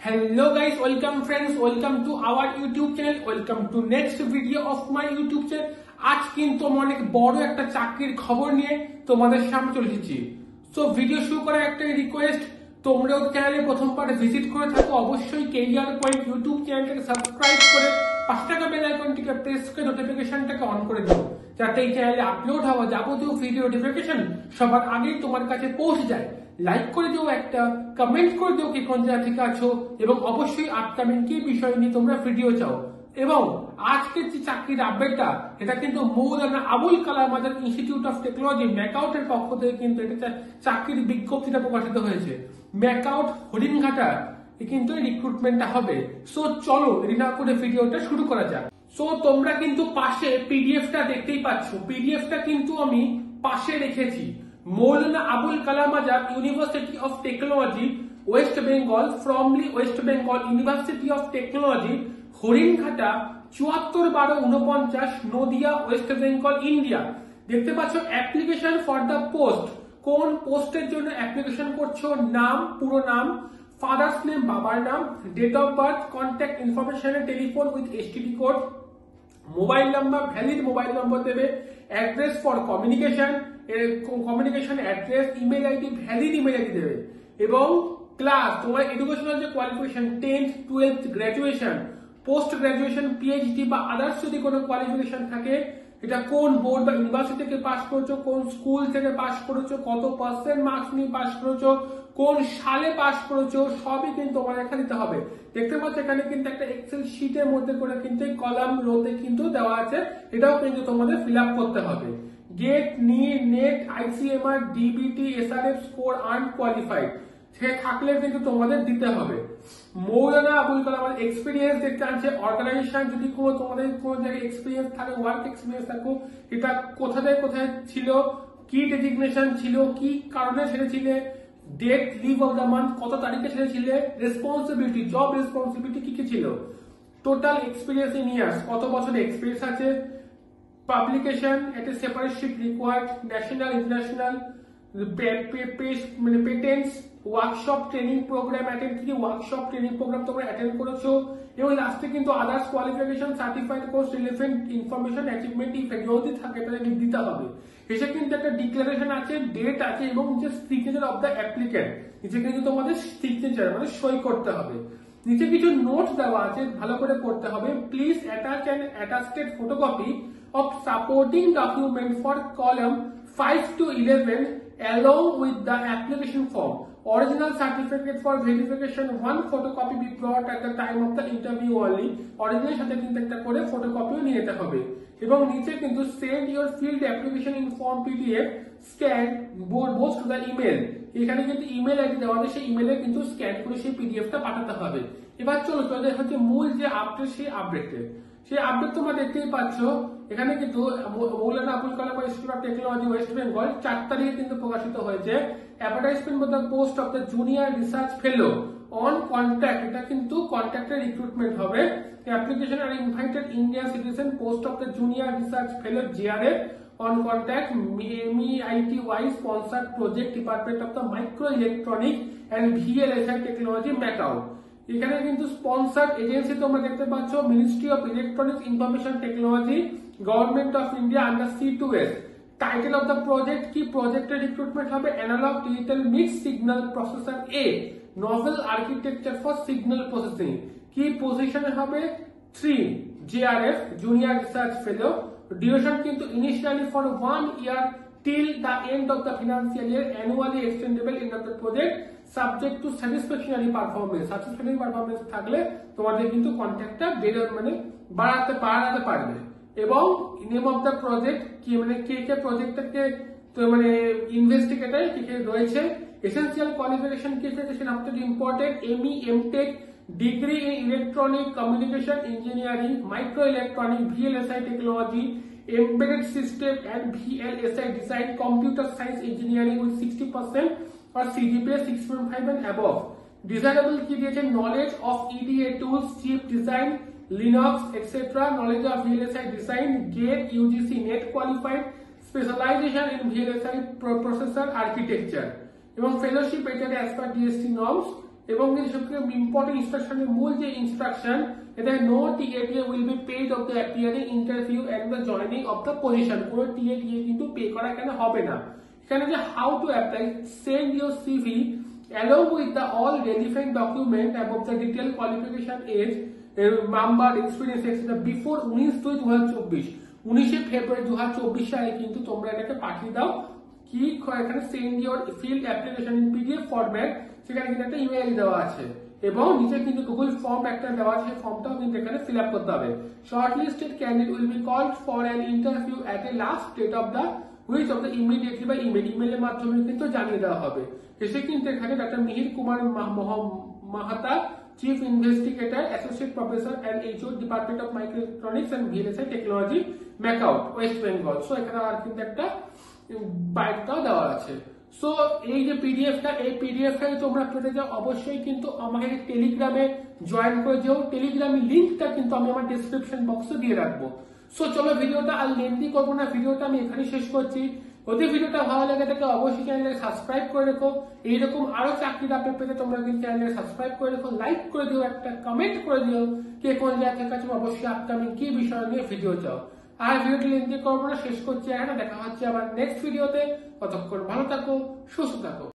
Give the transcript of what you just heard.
Hello guys, welcome friends, welcome to our YouTube channel, welcome to next video of my YouTube channel. আজ কিন্তু আমি অনেক বড় একটা চাকরির খবর নিয়ে তোমাদের সামনে চলে এসেছি। সো ভিডিও শুরু করার একটা রিকোয়েস্ট, তোমরাও চ্যানেলে প্রথমবার ভিজিট করে থাকো অবশ্যই ক্যারিয়ার পয়েন্ট ইউটিউব চ্যানেলটাকে সাবস্ক্রাইব করে পাশে থাকা বেল আইকনটিকে প্রেস করে নোটিফিকেশনটাকে অন করে দাও, যাতে এই চ্যানেলে আপলোড হওয়া যাবতীয় ভিডিও নোটিফিকেশন সবার আগে তোমার কাছে পৌঁছে যায়। লাইক করে দিও, একটা কমেন্ট করে দিও কি কোন জায়গা থেকে আছো, এবং অবশ্যই আপকামিং কি বিষয় নিয়ে তোমরা ভিডিও চাও। এবং আজকের যে চাকরির আপডেটটা, এটা কিন্তু Maulana Abul Kalam Azad institute of technology ম্যাকআউটের পক্ষ থেকে কিন্তু এটা চাকরির বিজ্ঞপ্তিটা প্রকাশিত হয়েছে। ম্যাকআউট হরিণঘাটা কিন্তু রিক্রুটমেন্টটা হবে। সো চলো দেরি না করে ভিডিওটা শুরু করা যাক। সো তোমরা কিন্তু পাশে পিডিএফটা দেখতেই পাচ্ছ, পিডিএফটা কিন্তু আমি পাশে রেখেছি। Maulana Abul Kalam Azad university of technology West Bengal, formerly West Bengal university of technology, Haringhata 74/1249, Nadia, West Bengal, India. দেখতে পাচ্ছ অ্যাপ্লিকেশন ফর দ্য পোস্ট, কোন পোস্টের জন্য অ্যাপ্লিকেশন করছো, নাম, পুরো নাম, ফাদার্স নেম, বাবার নাম, date of birth, contact information, telephone with STD code, mobile number, valid mobile number দেবে, address for communication, communication address, email ID, valid email ID দেবে, এবং ক্লাস তোমার এডুকেশনাল যে qualification 10th 12th graduation, post graduation, PhD বা others যদি কোনো qualification থাকে, এটা কোন বোর্ড বা ইউনিভার্সিটি থেকে পাস করেছো, কোন স্কুল থেকে পাস করেছো, কত পার্সেন্ট মার্কস নিয়ে পাস করেছো, কোন সালে পাস করেছো, সবই কিন্তু তোমার এখানে দিতে হবে। দেখতে পাচ্ছ এখানে কিন্তু একটা এক্সেল শিটের মধ্যে করে কিন্তু কলাম রোতে কিন্তু দেওয়া আছে, এটাও কিন্তু তোমাদের ফিল আপ করতে হবে। GATE, NEET, NET, ICMR, DBT, SRF score unqualified সে থাকলে কিন্তু তোমাদের দিতে হবে। মৌলানা আবুল কালাম এক্সপিরিয়েন্স দেখতে আনছে, অর্গানাইজেশন যদি কোনো তোমাদের কোনো জায়গায় এক্সপিরিয়েন্স থাকে, ওয়ার্ক এক্সপিরিয়েন্স থাকো, এটা কোথায় কোথায় ছিল, কি ডেজিগনেশন ছিল, কি কারণে ছেড়েছিলে, date, leave of the month, কত তারিখে ছেড়েছিলে, রেসপন্সিবিলিটি, জব রেসপন্সিবিলিটি কি কি ছিল, টোটাল এক্সপিরিয়েন্স ইন ইয়ার্স, কত বছরের এক্সপিরিয়েন্স আছে, পাবলিকেশন, একটা separate sheet required, national international, patents, workshop training program attend, কি ওয়ার্কশপ ট্রেনিং প্রোগ্রাম তোমরা অ্যাটেন্ড করেছো, এবং লাস্টে কিন্তু others qualification, certified course, relevant information, achievement যদি থাকে তাহলে দিতে হবে। এসে কিন্তু একটা ডিক্লারেশন আছে, ডেট আছে, এবং নিচে সিগনেচার অফ দ্য অ্যাপ্লিক্যান্ট, নিচে কিন্তু তোমাদের সিগনেচার মানে সই করতে হবে। নিচে কিছু নোট দেওয়া আছে, ভালো করে পড়তে হবে। Please attach and attested photocopy of supporting document for column 5 to 11 along with the application form. Original certificate for verification, one photocopy be brought at the time of the interview only. Original সাথে কিন্তু একটা করে ফটোকপিও নিয়ে যেতে হবে। এবং নিচে কিন্তু send your field application in form PDF scan both to the email, এখানে কিন্তু ইমেল আইডি দেওয়া আছে, সেই ইমেলে কিন্তু স্ক্যান করে সেই পিডিএফটা পাঠাতে হবে। এবার চলো চলে হচ্ছে মূল যে আপডেট, সেই আপডেট তোমরা দেখতেই পাচ্ছ। এখানে কিন্তু Maulana Abul Kalam institute of technology West Bengal 4 তারিখে কিন্তু প্রকাশিত হয়েছে। Advertisement for the post of the junior research fellow on contact, এটা কিন্তু কন্ট্যাক্টের রিক্রুটমেন্ট হবে। Application are invited Indian citizen, post of the junior research fellow JRF on contact, MEITY sponsored project, department of the micro electronic and VLSI technology, MAKAUT. এখানে কিন্তু sponsored agency তোমরা দেখতে পাচ্ছ, ministry of electronics information technology, government of India under C2S। Title of the project, কি প্রজেক্টের recruitment হবে, analog digital mix signal processor a, novel architecture for signal processing, কি পজিশনে হবে, 3 JRF junior research fellow. Duration কিন্তু initially for 1 year till the end of the financial year, annually extendable in the project subject to satisfactory performance. Satisfactory performance থাকলে তোমাদের কিন্তু কন্ট্রাক্টটা বাড়াতে পারবে। এবং নেম অফ দ্য প্রজেক্ট, কি কে প্রজেক্টটাকে ইনভেস্টিগেটর কে রয়েছে, essential qualification কি আছে, সবথেকে important ME MTech, degree in electronic communication engineering, micro electronic, VLSI technology, embedded system and VLSI design, computer science engineering with 60% or CGPA 6.5 and above. Desirable কি দিয়েছে, knowledge of EDA tools, chip design, Linux, etc. Knowledge of VLSI design, GATE, UGC, NET qualified, specialization in VLSI processor architecture, এবং fellowship as per DSC norms, এবং সবথেকে important ইনস্ট্রাকশনের মূল যে instruction, এটা no TA DA will be paid of the appearing interview and the joining of the position. কোনো TA DA কিন্তু pay করা কেন হবে না। এখানে যে how to apply, send your CV along with the all relevant document above the detailed qualification age, number, experience, etc. before 19/2/2024, 19 ফেব্রুয়ারি 2024 সালে কিন্তু তোমরা এটাকে পাঠিয়ে দাও। কি এখানে send your field application in PDF format, সেখানে কিন্তু একটা ইমেল দেওয়া আছে এবং নিচে কিন্তু গুগল ফর্ম একটা দেওয়া আছে, ফর্মটাও কিন্তু এখানে ফিল আপ করতে হবে। Shortlisted candidate will be called for an interview at a last date of the which of the immediately বা ইমেলের মাধ্যমে কিন্তু জানিয়ে দেওয়া হবে। এসে কিন্তু এখানে doctor Mihir Kumar Mahata, chief investigator, associate professor and HOD, department of microelectronics and VLSI technology, MAKAUT, West Bengal. So এখানে আর কিন্তু একটা বাইকটাও দেওয়া আছে। সো এই যে পিডিএফটা, এই পিডিএফটা তোমরা পেতে যাও অবশ্যই কিন্তু আমাকে টেলিগ্রামে জয়েন করে যাও। টেলিগ্রামের লিঙ্কটা কিন্তু আমি আমার ডিসক্রিপশন বক্সে দিয়ে রাখবো। সো চলো ভিডিওটা আর লেন্থি করবো না, ভিডিওটা আমি এখানে শেষ করছি। যদি ভিডিওটা ভালো লাগে থাকে অবশ্যই চ্যানেলটাকে সাবস্ক্রাইব করে রেখো। এইরকম আরো চাকরির আপডেট পেতে তোমরা কিন্তু চ্যানেলটাকে সাবস্ক্রাইব করে রেখো, লাইক করে দিও, একটা কমেন্ট করে দিও কে কোন জায়গার কাছে অবশ্যই আপকামিং কি বিষয় নিয়ে ভিডিও চাও। আর ভিডিওটি লেন্থি করবো না, শেষ করছি এখানে। দেখা হচ্ছে আবার নেক্সট ভিডিওতে। ততক্ষণ ভালো থাকো, সুস্থ থাকো।